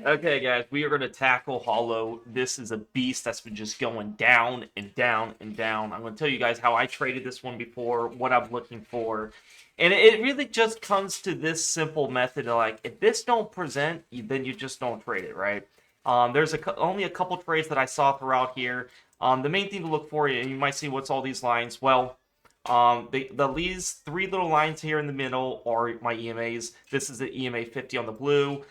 Okay, guys, we are going to tackle Hollow. This is a beast that's been just going down and down and down. I'm going to tell you guys how I traded this one before, what I'm looking for. And it really just comes to this simple method of like, if this don't present, then you just don't trade it, right? There's only a couple trades that I saw throughout here. The main thing to look for, and you might see what's all these lines. Well, these three little lines here in the middle are my EMAs. This is the EMA 50 on the blue.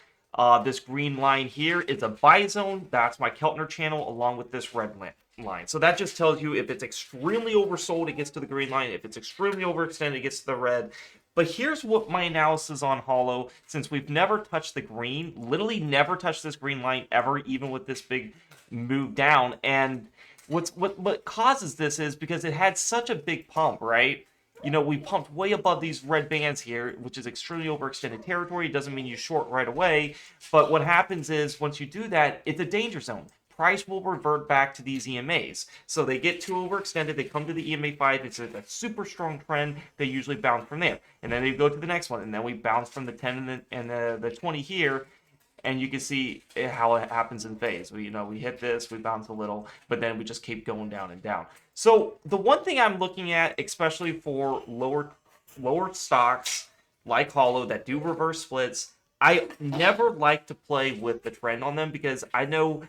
This green line here is a buy zone. That's my Keltner channel along with this red line. So that just tells you if it's extremely oversold, it gets to the green line. If it's extremely overextended, it gets to the red. But here's what my analysis on Hollow, since we've never touched the green, literally never touched this green line ever, even with this big move down. And what causes this is because it had such a big pump, right? You know, we pumped way above these red bands here, which is extremely overextended territory. It doesn't mean you short right away. But what happens is once you do that, it's a danger zone. Price will revert back to these EMAs. So they get too overextended. They come to the EMA 5. It's a super strong trend. They usually bounce from there. And then they go to the next one. And then we bounce from the 10 and the 20 here. And you can see how it happens in phase. We hit this, we bounce a little, but then we just keep going down and down. So the one thing I'm looking at, especially for lower stocks like Hollow that do reverse splits, I never like to play with the trend on them because I know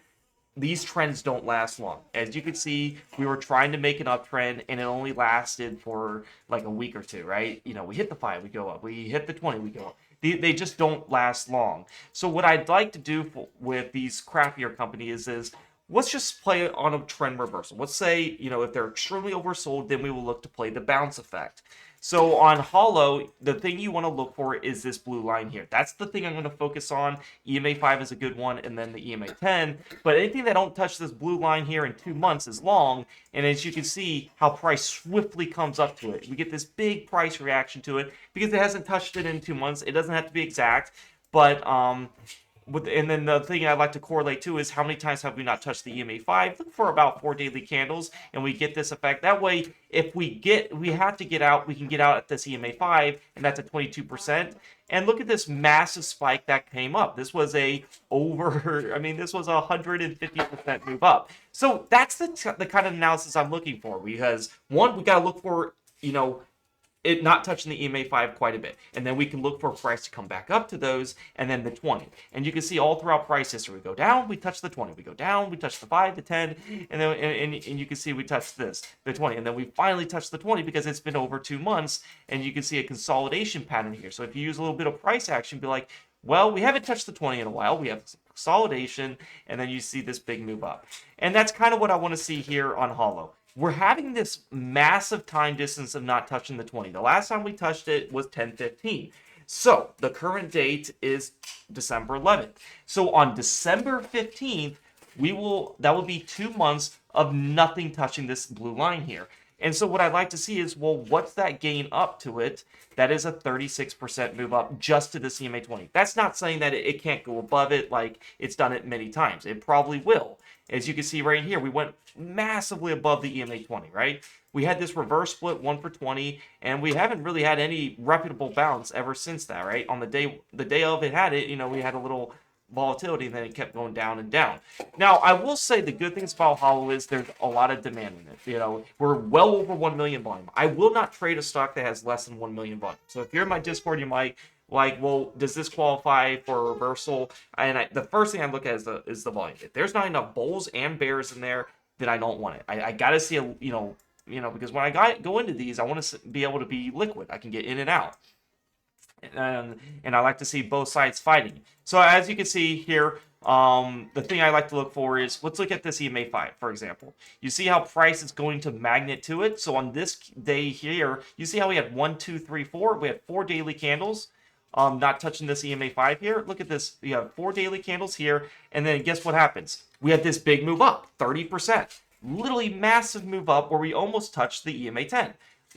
these trends don't last long. As you can see, we were trying to make an uptrend and it only lasted for like a week or two, right? You know, we hit the 5, we go up. We hit the 20, we go up. They just don't last long. So what I'd like to do with these crappier companies is let's just play on a trend reversal. Let's say, if they're extremely oversold, then we will look to play the bounce effect. So on Hollow, the thing you want to look for is this blue line here. That's the thing I'm going to focus on. EMA 5 is a good one, and then the EMA 10. But anything that don't touch this blue line here in 2 months is long. And as you can see, how price swiftly comes up to it. We get this big price reaction to it because it hasn't touched it in 2 months. It doesn't have to be exact, but and then the thing I like to correlate to is how many times have we not touched the EMA 5? Look for about 4 daily candles, and we get this effect. That way, if we have to get out, we can get out at this EMA 5, and that's at 22%. And look at this massive spike that came up. This was this was a 150% move up. So that's the kind of analysis I'm looking for because, one, we got to look for, it not touching the EMA 5 quite a bit. And then we can look for a price to come back up to those, and then the 20. And you can see all throughout price history, we go down, we touch the 20. We go down, we touch the 5, the 10, and then and you can see we touch this, the 20. And then we finally touch the 20 because it's been over 2 months, and you can see a consolidation pattern here. So if you use a little bit of price action, be like, well, we haven't touched the 20 in a while. We have consolidation, and then you see this big move up. And that's kind of what I want to see here on Hollow. We're having this massive time distance of not touching the 20. The last time we touched it was 10:15. So the current date is December 11th. So on December 15th, that will be 2 months of nothing touching this blue line here. And so what I'd like to see is, well, what's that gain up to it? That is a 36% move up just to the CMA 20. That's not saying that it can't go above it like it's done it many times. It probably will. As you can see right here, we went massively above the EMA 20, right? We had this reverse split 1 for 20, and we haven't really had any reputable bounce ever since that, right? On the day of it had it, we had a little volatility, and then it kept going down and down. Now, I will say the good things about Hollow is there's a lot of demand in it. We're well over 1 million volume. I will not trade a stock that has less than 1 million volume. So if you're in my Discord, you might like, well, does this qualify for a reversal? And the first thing I look at is the volume. If there's not enough bulls and bears in there, then I don't want it. I got to see because when I go into these, I want to be able to be liquid. I can get in and out. And I like to see both sides fighting. So as you can see here, the thing I like to look for is, let's look at this EMA 5, for example. You see how price is going to magnet to it. So on this day here, you see how we had 1, 2, 3, 4. We had 4 daily candles. Not touching this EMA 5 here. Look at this. You have 4 daily candles here. And then guess what happens? We had this big move up, 30%. Literally massive move up where we almost touched the EMA 10.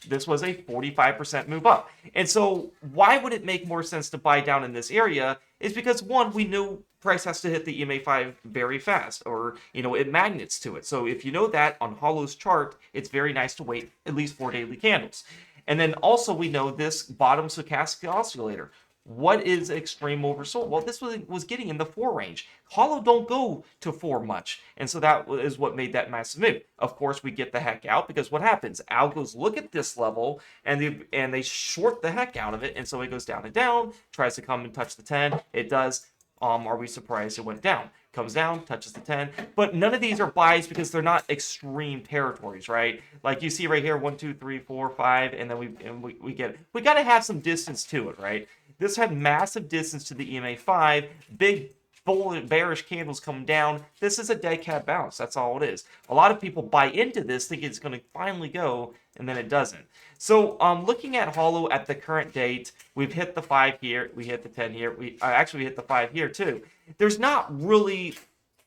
This was a 45% move up. And so why would it make more sense to buy down in this area is because, one, we knew price has to hit the EMA 5 very fast, or, it magnets to it. So if you know that on Hollow's chart, it's very nice to wait at least 4 daily candles. And then also we know this bottom stochastic oscillator. What is extreme oversold? Well, this was getting in the 4 range. HOLO don't go to 4 much, and so that is what made that massive move. Of course, we get the heck out, because what happens? Algos look at this level and they short the heck out of it, and so it goes down and down, tries to come and touch the 10. It does. Are we surprised it went down? Comes down, touches the 10. But none of these are buys because they're not extreme territories, right? Like you see right here, 1, 2, 3, 4, 5, and then we get, we got to have some distance to it, right? This had massive distance to the EMA 5, big bull bearish candles coming down. This is a dead cat bounce. That's all it is. A lot of people buy into this thinking it's going to finally go, and then it doesn't. So looking at HOLO at the current date, we've hit the 5 here. We hit the 10 here. We hit the 5 here too. There's not really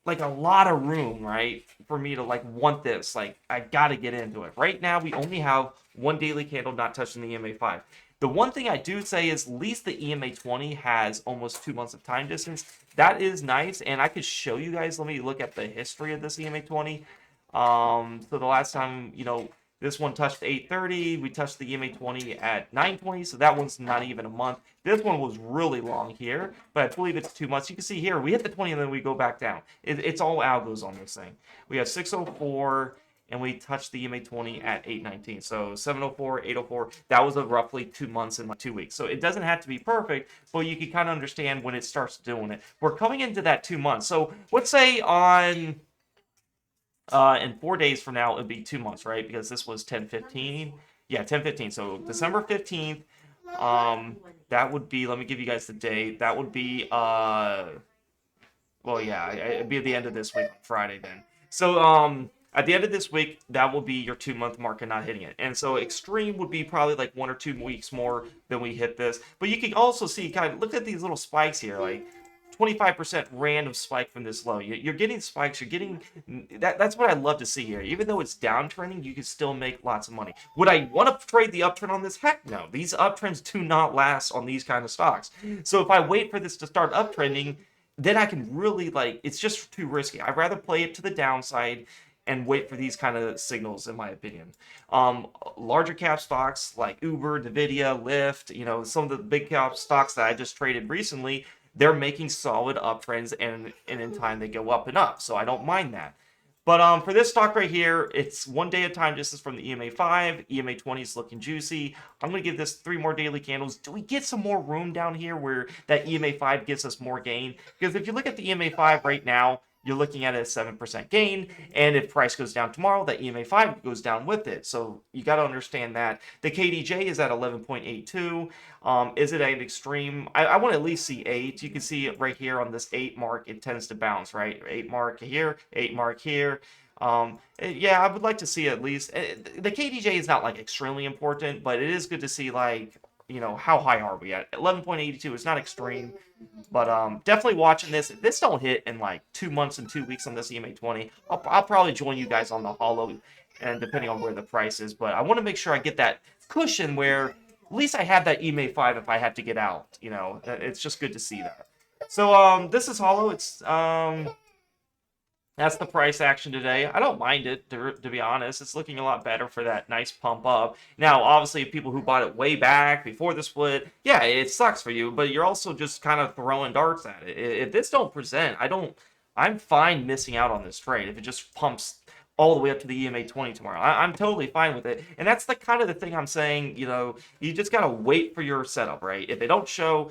like a lot of room, right, for me to like want this. Like, I got to get into it. Right now, we only have one daily candle not touching the EMA 5. The one thing I do say is at least the EMA 20 has almost 2 months of time distance. That is nice, and I could show you guys. Let me look at the history of this EMA 20. So the last time, this one touched 8:30. We touched the EMA 20 at 9:20, so that one's not even a month. This one was really long here, but I believe it's 2 months. You can see here, we hit the 20 and then we go back down. It's all algos on this thing. We have 604. And we touched the EMA 20 at 8:19. So 704, 804, that was a roughly 2 months and 2 weeks. So it doesn't have to be perfect, but you can kind of understand when it starts doing it. We're coming into that 2 months. So let's say in 4 days from now, it'd be 2 months, right? Because this was 10/15. Yeah, 10/15. So December 15th, that would be, let me give you guys the date. That would be, well, yeah, it'd be at the end of this week, Friday then. So, at the end of this week, that will be your 2 month mark and not hitting it. And so extreme would be probably like 1 or 2 weeks more than we hit this. But you can also see, kind of look at these little spikes here, like 25% random spike from this low. You're getting spikes. You're getting that's what I love to see here. Even though it's downtrending, you can still make lots of money. Would I want to trade the uptrend on this? Heck no. These uptrends do not last on these kind of stocks. So if I wait for this to start uptrending, then I can really it's just too risky. I'd rather play it to the downside and wait for these kind of signals, in my opinion. Larger cap stocks like Uber, Nvidia, Lyft, some of the big cap stocks that I just traded recently, they're making solid uptrends, and in time they go up and up. So I don't mind that. But for this stock right here, it's 1 day at a time. This is from the EMA 5. EMA 20 is looking juicy. I'm going to give this 3 more daily candles. Do we get some more room down here where that EMA 5 gives us more gain? Because if you look at the EMA 5 right now, you're looking at a 7% gain, and if price goes down tomorrow, that EMA 5 goes down with it. So you got to understand that. The KDJ is at 11.82. Is it an extreme? I want to at least see 8. You can see it right here on this 8 mark. It tends to bounce, right? 8 mark here, 8 mark here. Yeah, I would like to see at least. The KDJ is not like extremely important, but it is good to see how high are we at? 11.82 is not extreme, but definitely watching this. If this don't hit in like 2 months and 2 weeks on this EMA 20, I'll probably join you guys on the HOLO, and depending on where the price is. But I want to make sure I get that cushion where at least I have that EMA 5 if I have to get out. It's just good to see that. So this is HOLO. It's that's the price action today. I don't mind it, to be honest. It's looking a lot better for that nice pump up. Now, obviously, people who bought it way back before the split, yeah, it sucks for you, but you're also just kind of throwing darts at it. If this don't present, I'm fine missing out on this trade if it just pumps all the way up to the EMA 20 tomorrow. I'm totally fine with it. And that's the kind of the thing I'm saying, you just got to wait for your setup, right? If they don't show,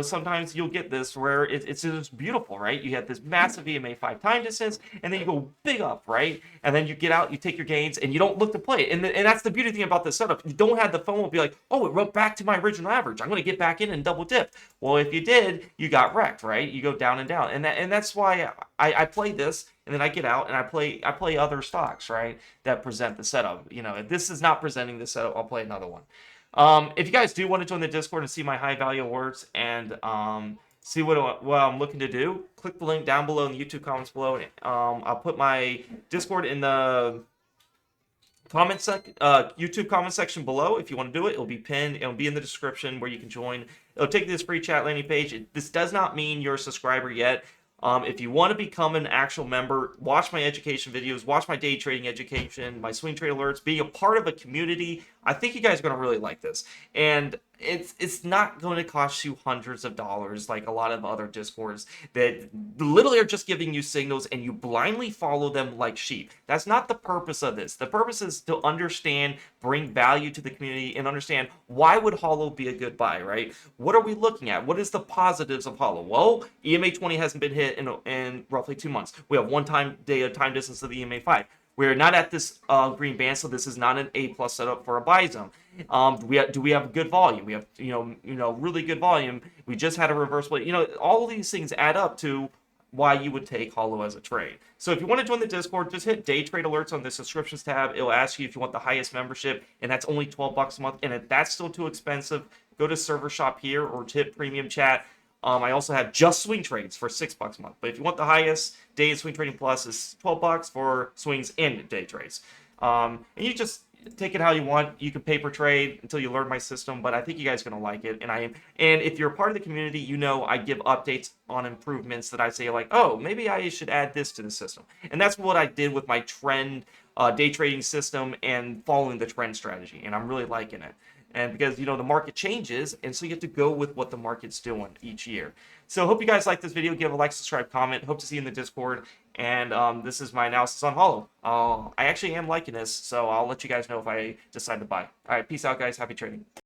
sometimes you'll get this where it's just beautiful, right? You have this massive EMA 5 time distance, and then you go big up, right? And then you get out, you take your gains, and you don't look to play it. And that's the beauty thing about this setup. You don't have the FOMO be like, oh, it went back to my original average. I'm going to get back in and double dip. Well, if you did, you got wrecked, right? You go down and down. And that's why I play this. And then I get out and I play other stocks, right, that present the setup. If this is not presenting the setup, I'll play another one. If you guys do want to join the Discord and see my high value alerts and see what I'm looking to do, click the link down below in the YouTube comments below. I'll put my Discord in the YouTube comment section below. If you want to do it, it'll be pinned. It'll be in the description where you can join. It'll take you to this free chat landing page. This does not mean you're a subscriber yet. If you want to become an actual member, watch my education videos, watch my day trading education, my swing trade alerts, be a part of a community. I think you guys are going to really like this. And it's not going to cost you hundreds of dollars like a lot of other discords that literally are just giving you signals and you blindly follow them like sheep. That's not the purpose of this. The purpose is to understand, bring value to the community, and understand why would HOLO be a good buy, right? What are we looking at? What is the positives of HOLO? Well, EMA 20 hasn't been hit in roughly 2 months. We have one day of time distance of the EMA 5. We're not at this green band, so this is not an A plus setup for a buy zone. Do we have good volume? We have really good volume. We just had a reversal. All of these things add up to why you would take HOLO as a trade. So if you want to join the Discord, just hit day trade alerts on the subscriptions tab. It'll ask you if you want the highest membership, and that's only $12 a month. And if that's still too expensive, go to server shop here or hit premium chat. I also have just swing trades for $6 a month. But if you want the highest, day swing trading plus is $12 for swings and day trades. And you just take it how you want. You can paper trade until you learn my system, but I think you guys are gonna like it. And if you're a part of the community, I give updates on improvements that I say like, oh, maybe I should add this to the system. And that's what I did with my trend day trading system and following the trend strategy. And I'm really liking it. And because the market changes, and so you have to go with what the market's doing each year. So hope you guys like this video. Give a like, subscribe, comment. Hope to see you in the Discord. And this is my analysis on HOLO. I actually am liking this, so I'll let you guys know if I decide to buy. All right, peace out, guys. Happy trading.